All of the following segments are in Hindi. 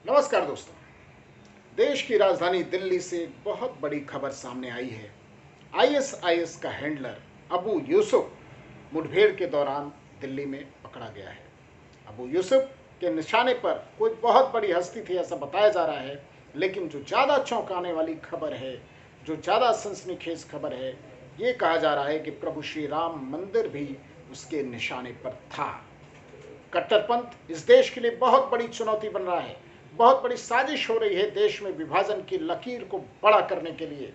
नमस्कार दोस्तों। देश की राजधानी दिल्ली से बहुत बड़ी खबर सामने आई है। आईएसआईएस का हैंडलर अबू यूसुफ मुठभेड़ के दौरान दिल्ली में पकड़ा गया है। अबू यूसुफ के निशाने पर कोई बहुत बड़ी हस्ती थी ऐसा बताया जा रहा है, लेकिन जो ज़्यादा चौंकाने वाली खबर है, जो ज़्यादा सनसनीखेज खबर है, ये कहा जा रहा है कि प्रभु श्री राम मंदिर भी उसके निशाने पर था। कट्टरपंथ इस देश के लिए बहुत बड़ी चुनौती बन रहा है। बहुत बड़ी साजिश हो रही है देश में विभाजन की लकीर को बड़ा करने के लिए,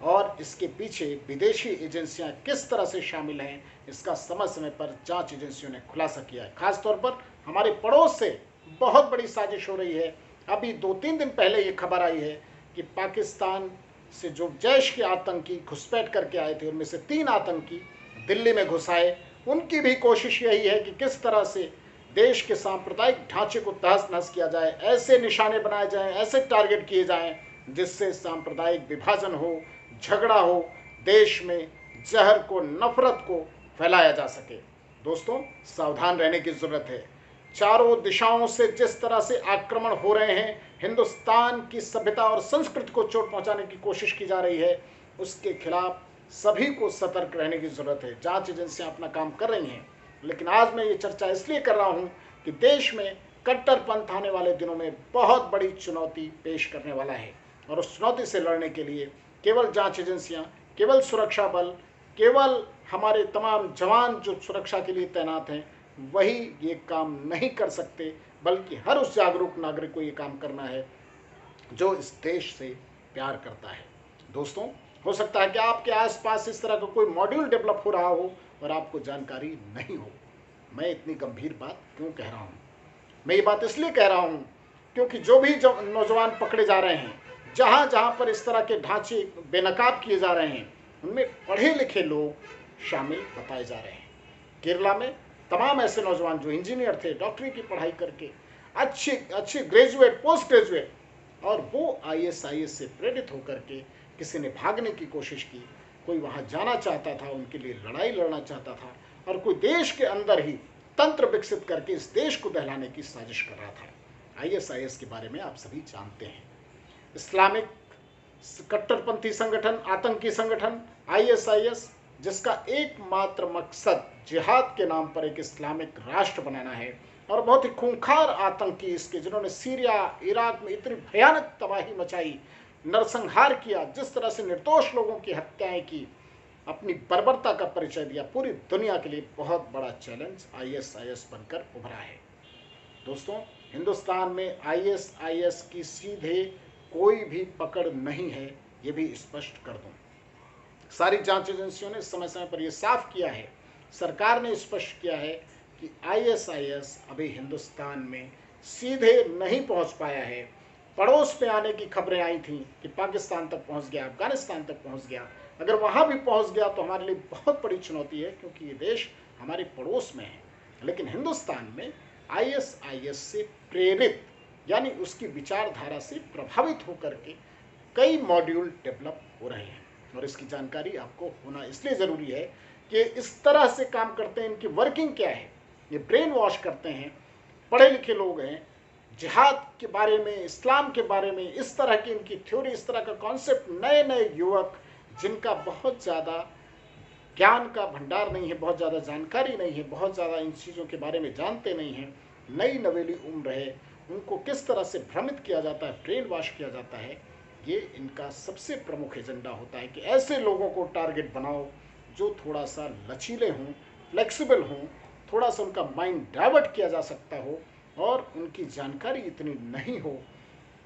और इसके पीछे विदेशी एजेंसियां किस तरह से शामिल हैं, इसका समय समय पर जांच एजेंसियों ने खुलासा किया है। खासतौर पर हमारे पड़ोस से बहुत बड़ी साजिश हो रही है। अभी 2-3 दिन पहले ये खबर आई है कि पाकिस्तान से जो जैश के आतंकी घुसपैठ करके आए थे, उनमें से 3 आतंकी दिल्ली में घुस आए। उनकी भी कोशिश यही है कि किस तरह से देश के सांप्रदायिक ढांचे को तहस नहस किया जाए, ऐसे निशाने बनाए जाएं, ऐसे टारगेट किए जाएं जिससे सांप्रदायिक विभाजन हो, झगड़ा हो, देश में जहर को, नफरत को फैलाया जा सके। दोस्तों, सावधान रहने की जरूरत है। चारों दिशाओं से जिस तरह से आक्रमण हो रहे हैं, हिंदुस्तान की सभ्यता और संस्कृति को चोट पहुंचाने की कोशिश की जा रही है, उसके खिलाफ सभी को सतर्क रहने की जरूरत है। जांच एजेंसियां अपना काम कर रही हैं, लेकिन आज मैं ये चर्चा इसलिए कर रहा हूं कि देश में कट्टरपंथ आने वाले दिनों में बहुत बड़ी चुनौती पेश करने वाला है, और उस चुनौती से लड़ने के लिए केवल जांच एजेंसियां, केवल सुरक्षा बल, केवल हमारे तमाम जवान जो सुरक्षा के लिए तैनात हैं, वही ये काम नहीं कर सकते, बल्कि हर उस जागरूक नागरिक को ये काम करना है जो इस देश से प्यार करता है। दोस्तों, हो सकता है कि आपके आसपास इस तरह का कोई मॉड्यूल डेवलप हो रहा हो और आपको जानकारी नहीं हो। मैं इतनी गंभीर बात क्यों कह रहा हूँ? मैं ये बात इसलिए कह रहा हूँ क्योंकि जो भी नौजवान पकड़े जा रहे हैं, जहाँ जहाँ पर इस तरह के ढांचे बेनकाब किए जा रहे हैं, उनमें पढ़े लिखे लोग शामिल बताए जा रहे हैं। केरला में तमाम ऐसे नौजवान जो इंजीनियर थे, डॉक्टरी की पढ़ाई करके अच्छे ग्रेजुएट, पोस्ट ग्रेजुएट, और वो आईएसआईएस से प्रेरित होकर के किसी ने भागने की कोशिश की, कोई वहां जाना चाहता था, उनके लिए लड़ाई लड़ना चाहता था, और कोई देश के अंदर ही तंत्र विकसित करके इस देश को दहलाने की साजिश कर रहा था। आईएसआईएस के बारे में आप सभी जानते हैं। इस्लामिक कट्टरपंथी संगठन, आतंकी संगठन आईएसआईएस, जिसका एकमात्र मकसद जिहाद के नाम पर एक इस्लामिक राष्ट्र बनाना है, और बहुत ही खूंखार आतंकी इसके, जिन्होंने सीरिया, इराक में इतनी भयानक तबाही मचाई, नरसंहार किया, जिस तरह से निर्दोष लोगों की हत्याएं की, अपनी बर्बरता का परिचय दिया, पूरी दुनिया के लिए बहुत बड़ा चैलेंज आईएसआईएस बनकर उभरा है। दोस्तों, हिंदुस्तान में आईएसआईएस की सीधे कोई भी पकड़ नहीं है, ये भी स्पष्ट कर दूं। सारी जांच एजेंसियों ने समय समय पर यह साफ किया है, सरकार ने स्पष्ट किया है कि आईएसआईएस अभी हिंदुस्तान में सीधे नहीं पहुंच पाया है। पड़ोस में आने की खबरें आई थी कि पाकिस्तान तक पहुंच गया, अफगानिस्तान तक पहुंच गया। अगर वहां भी पहुंच गया तो हमारे लिए बहुत बड़ी चुनौती है, क्योंकि ये देश हमारे पड़ोस में है। लेकिन हिंदुस्तान में आईएसआईएस से प्रेरित, यानी उसकी विचारधारा से प्रभावित होकर के कई मॉड्यूल डेवलप हो रहे हैं, और इसकी जानकारी आपको होना इसलिए ज़रूरी है कि इस तरह से काम करते हैं, इनकी वर्किंग क्या है। ये ब्रेन वॉश करते हैं, पढ़े लिखे लोग हैं, जिहाद के बारे में, इस्लाम के बारे में इस तरह की इनकी थ्योरी, इस तरह का कॉन्सेप्ट, नए नए युवक जिनका बहुत ज़्यादा ज्ञान का भंडार नहीं है, बहुत ज़्यादा जानकारी नहीं है, बहुत ज़्यादा इन चीज़ों के बारे में जानते नहीं हैं, नई नवेली उम्र है, उनको किस तरह से भ्रमित किया जाता है, ब्रेन वॉश किया जाता है। ये इनका सबसे प्रमुख एजेंडा होता है कि ऐसे लोगों को टारगेट बनाओ जो थोड़ा सा लचीले हों, फ्लेक्सिबल हों, थोड़ा सा उनका माइंड डाइवर्ट किया जा सकता हो, और उनकी जानकारी इतनी नहीं हो,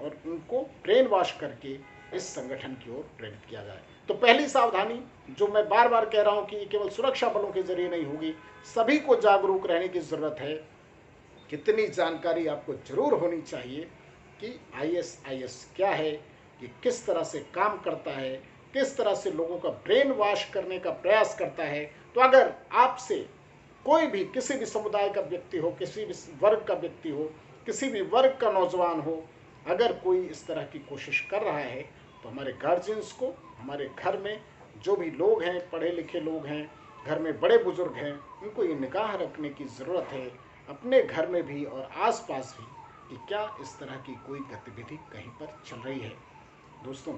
और उनको ब्रेन वॉश करके इस संगठन की ओर प्रेरित किया जाए। तो पहली सावधानी, जो मैं बार बार कह रहा हूं कि केवल सुरक्षा बलों के जरिए नहीं होगी, सभी को जागरूक रहने की जरूरत है। कितनी जानकारी आपको जरूर होनी चाहिए कि आईएसआईएस क्या है, ये किस तरह से काम करता है, किस तरह से लोगों का ब्रेन वॉश करने का प्रयास करता है। तो अगर आपसे कोई भी, किसी भी समुदाय का व्यक्ति हो, किसी भी वर्ग का व्यक्ति हो, किसी भी वर्ग का नौजवान हो, अगर कोई इस तरह की कोशिश कर रहा है, तो हमारे गार्जियंस को, हमारे घर में जो भी लोग हैं, पढ़े लिखे लोग हैं, घर में बड़े बुजुर्ग हैं, उनको ये निगाह रखने की ज़रूरत है, अपने घर में भी और आसपास भी, कि क्या इस तरह की कोई गतिविधि कहीं पर चल रही है। दोस्तों,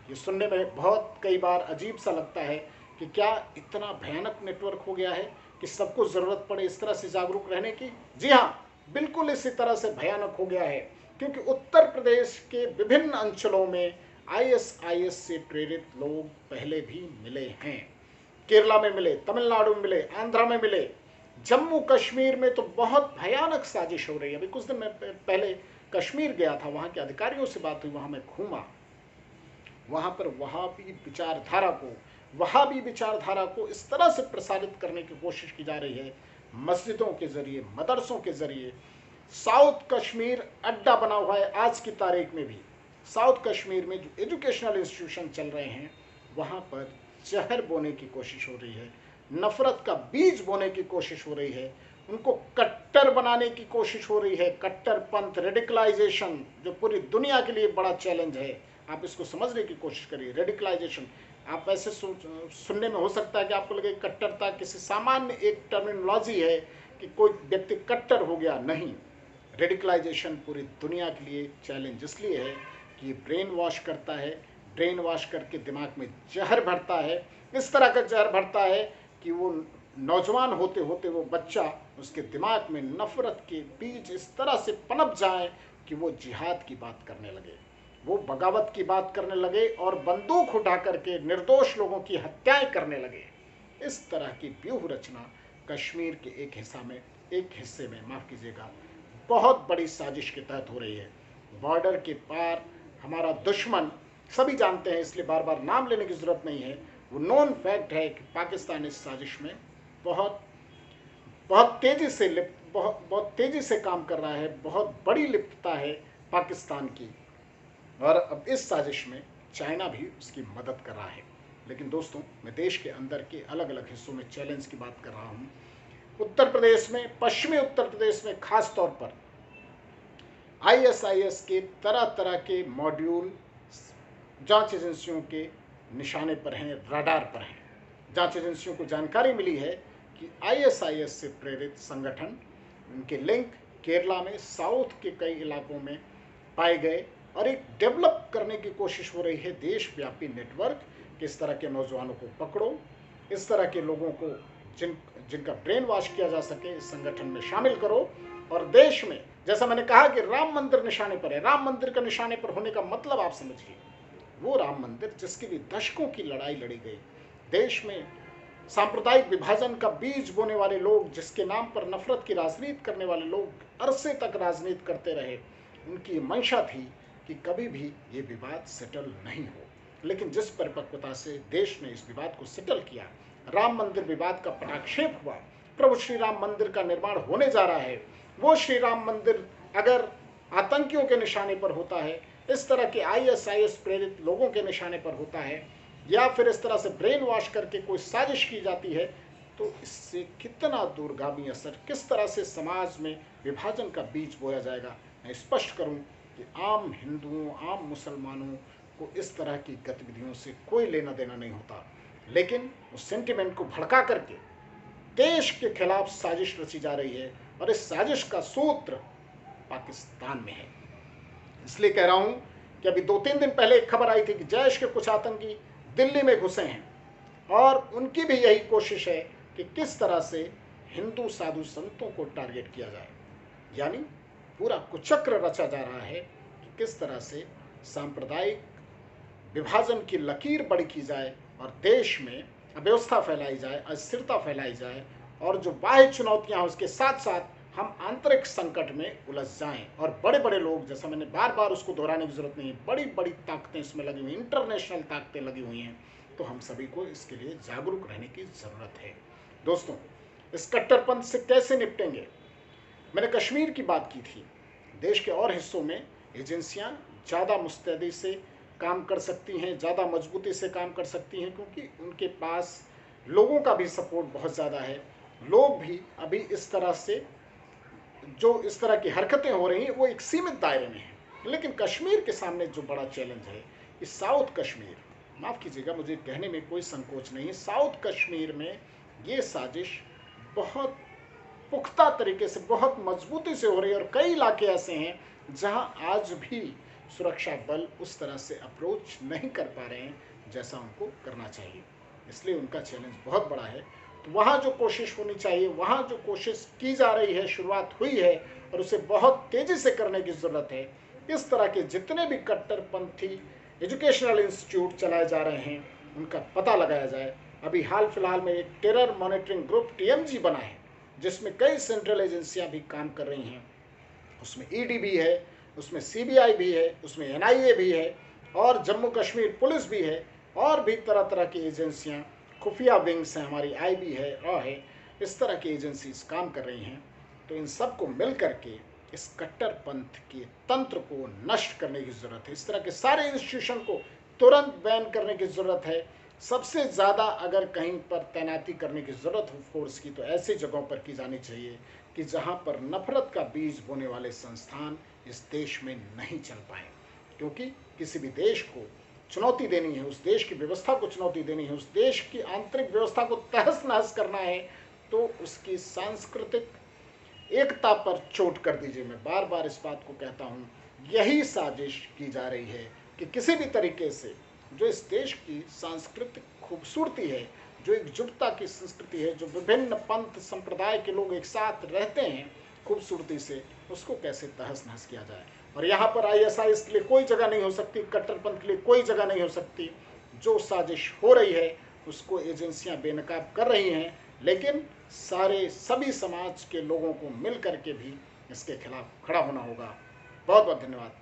ये सुनने में बहुत कई बार अजीब सा लगता है कि क्या इतना भयानक नेटवर्क हो गया है कि सबको ज़रूरत पड़े इस तरह से जागरूक रहने की। जी हाँ, बिल्कुल इसी तरह से भयानक हो गया है, क्योंकि उत्तर प्रदेश के विभिन्न अंचलों में आईएसआईएस से प्रेरित लोग पहले भी मिले हैं। केरला में मिले, तमिलनाडु में मिले, आंध्रा में मिले, जम्मू कश्मीर में तो बहुत भयानक साजिश हो रही है। अभी कुछ दिन पहले कश्मीर गया था, वहाँ के अधिकारियों से बात हुई, वहाँ मैं घूमा। वहाँ पर वहाबी विचारधारा को इस तरह से प्रसारित करने की कोशिश की जा रही है, मस्जिदों के जरिए, मदरसों के जरिए। साउथ कश्मीर अड्डा बना हुआ है आज की तारीख में भी। साउथ कश्मीर में जो एजुकेशनल इंस्टीट्यूशन चल रहे हैं, वहाँ पर जहर बोने की कोशिश हो रही है, नफरत का बीज बोने की कोशिश हो रही है, उनको कट्टर बनाने की कोशिश हो रही है। कट्टरपंथ, रेडिकलाइजेशन, जो पूरी दुनिया के लिए बड़ा चैलेंज है, आप इसको समझने की कोशिश करिए। रेडिकलाइजेशन, आप ऐसे सुनने में हो सकता है कि आपको लगे कट्टरता किसी सामान्य एक टर्मिनोलॉजी है कि कोई व्यक्ति कट्टर हो गया। नहीं, रेडिकलाइजेशन पूरी दुनिया के लिए चैलेंज इसलिए है कि ब्रेन वॉश करता है, ब्रेन वॉश करके दिमाग में जहर भरता है। इस तरह का जहर भरता है कि वो नौजवान होते होते वो बच्चा, उसके दिमाग में नफरत के बीज इस तरह से पनप जाए कि वो जिहाद की बात करने लगे, वो बगावत की बात करने लगे और बंदूक उठा करके निर्दोष लोगों की हत्याएं करने लगे। इस तरह की व्यूह रचना कश्मीर के एक हिस्से में माफ़ कीजिएगा, बहुत बड़ी साजिश के तहत हो रही है। बॉर्डर के पार हमारा दुश्मन, सभी जानते हैं इसलिए बार बार नाम लेने की ज़रूरत नहीं है, वो नॉन फैक्ट है कि पाकिस्तान इस साजिश में बहुत तेज़ी से काम कर रहा है। बहुत बड़ी लिप्तता है पाकिस्तान की, और अब इस साजिश में चाइना भी उसकी मदद कर रहा है। लेकिन दोस्तों, मैं देश के अंदर के अलग अलग हिस्सों में चैलेंज की बात कर रहा हूँ। उत्तर प्रदेश में, पश्चिमी उत्तर प्रदेश में खास तौर पर आईएसआईएस के तरह तरह के मॉड्यूल जांच एजेंसियों के निशाने पर हैं, रडार पर हैं। जांच एजेंसियों को जानकारी मिली है कि आईएसआईएस से प्रेरित संगठन, उनके लिंक केरला में, साउथ के कई इलाकों में पाए गए, और एक डेवलप करने की कोशिश हो रही है देशव्यापी नेटवर्क। किस तरह के नौजवानों को पकड़ो, इस तरह के लोगों को जिनका ब्रेन वॉश किया जा सके, इस संगठन में शामिल करो। और देश में, जैसा मैंने कहा कि राम मंदिर निशाने पर है, राम मंदिर का निशाने पर होने का मतलब आप समझिए, वो राम मंदिर जिसके लिए दशकों की लड़ाई लड़ी गई, देश में सांप्रदायिक विभाजन का बीज बोने वाले लोग, जिसके नाम पर नफरत की राजनीति करने वाले लोग अरसे तक राजनीति करते रहे, उनकी मंशा थी कि कभी भी ये विवाद सेटल नहीं हो। लेकिन जिस परिपक्वता से देश ने इस विवाद को सेटल किया, राम मंदिर विवाद का पटाक्षेप हुआ, प्रभु श्री राम मंदिर का निर्माण होने जा रहा है। वो श्री राम मंदिर अगर आतंकियों के निशाने पर होता है, इस तरह के आईएसआईएस प्रेरित लोगों के निशाने पर होता है, या फिर इस तरह से ब्रेन वॉश करके कोई साजिश की जाती है, तो इससे कितना दूरगामी असर, किस तरह से समाज में विभाजन का बीज बोया जाएगा। मैं स्पष्ट करूं कि आम हिंदुओं, आम मुसलमानों को इस तरह की गतिविधियों से कोई लेना देना नहीं होता, लेकिन उस सेंटिमेंट को भड़का करके देश के खिलाफ साजिश रची जा रही है, और इस साजिश का सूत्र पाकिस्तान में है। इसलिए कह रहा हूं कि अभी 2-3 दिन पहले एक खबर आई थी कि जैश के कुछ आतंकी दिल्ली में घुसे हैं, और उनकी भी यही कोशिश है कि किस तरह से हिंदू साधु संतों को टारगेट किया जाए। यानी पूरा कुचक्र रचा जा रहा है कि किस तरह से सांप्रदायिक विभाजन की लकीर बड़ी की जाए और देश में अव्यवस्था फैलाई जाए, अस्थिरता फैलाई जाए, और जो बाह्य चुनौतियां हैं उसके साथ साथ हम आंतरिक संकट में उलझ जाएं। और बड़े बड़े लोग, जैसा मैंने बार बार उसको दोहराने की जरूरत नहीं है, बड़ी बड़ी ताकतें इसमें लगी हुई, इंटरनेशनल ताकतें लगी हुई हैं। तो हम सभी को इसके लिए जागरूक रहने की ज़रूरत है। दोस्तों, इस कट्टरपंथ से कैसे निपटेंगे? मैंने कश्मीर की बात की थी। देश के और हिस्सों में एजेंसियां ज़्यादा मुस्तैदी से काम कर सकती हैं, ज़्यादा मजबूती से काम कर सकती हैं, क्योंकि उनके पास लोगों का भी सपोर्ट बहुत ज़्यादा है। लोग भी अभी इस तरह से, जो इस तरह की हरकतें हो रही हैं, वो एक सीमित दायरे में हैं। लेकिन कश्मीर के सामने जो बड़ा चैलेंज है कि साउथ कश्मीर, माफ़ कीजिएगा, मुझे कहने में कोई संकोच नहीं है, साउथ कश्मीर में ये साजिश बहुत पुख्ता तरीके से, बहुत मजबूती से हो रही है। और कई इलाके ऐसे हैं जहां आज भी सुरक्षा बल उस तरह से अप्रोच नहीं कर पा रहे हैं जैसा उनको करना चाहिए, इसलिए उनका चैलेंज बहुत बड़ा है। तो वहाँ जो कोशिश होनी चाहिए, वहाँ जो कोशिश की जा रही है, शुरुआत हुई है और उसे बहुत तेज़ी से करने की ज़रूरत है। इस तरह के जितने भी कट्टरपंथी एजुकेशनल इंस्टीट्यूट चलाए जा रहे हैं उनका पता लगाया जाए। अभी हाल फिलहाल में एक टेरर मॉनिटरिंग ग्रुप TMG बना है जिसमें कई सेंट्रल एजेंसियां भी काम कर रही हैं। उसमें ED भी है, उसमें CBI भी है, उसमें NIA भी है और जम्मू कश्मीर पुलिस भी है और भी तरह तरह की एजेंसियां, खुफिया विंग्स हैं, हमारी IB है और है, इस तरह की एजेंसीज काम कर रही हैं। तो इन सबको मिल करके इस कट्टरपंथ के तंत्र को नष्ट करने की ज़रूरत है। इस तरह के सारे इंस्टीट्यूशन को तुरंत बैन करने की ज़रूरत है। सबसे ज़्यादा अगर कहीं पर तैनाती करने की ज़रूरत हो फोर्स की तो ऐसी जगहों पर की जानी चाहिए कि जहां पर नफरत का बीज बोने वाले संस्थान इस देश में नहीं चल पाए। क्योंकि किसी भी देश को चुनौती देनी है, उस देश की व्यवस्था को चुनौती देनी है, उस देश की आंतरिक व्यवस्था को तहस नहस करना है तो उसकी सांस्कृतिक एकता पर चोट कर दीजिए। मैं बार बार इस बात को कहता हूँ, यही साजिश की जा रही है कि किसी भी तरीके से जो इस देश की सांस्कृतिक खूबसूरती है, जो एकजुटता की संस्कृति है, जो विभिन्न पंथ संप्रदाय के लोग एक साथ रहते हैं खूबसूरती से, उसको कैसे तहस नहस किया जाए। और यहाँ पर ISIS के लिए कोई जगह नहीं हो सकती, कट्टरपंथ के लिए कोई जगह नहीं हो सकती। जो साजिश हो रही है उसको एजेंसियां बेनकाब कर रही हैं, लेकिन सभी समाज के लोगों को मिल करके भी इसके खिलाफ खड़ा होना होगा। बहुत बहुत धन्यवाद।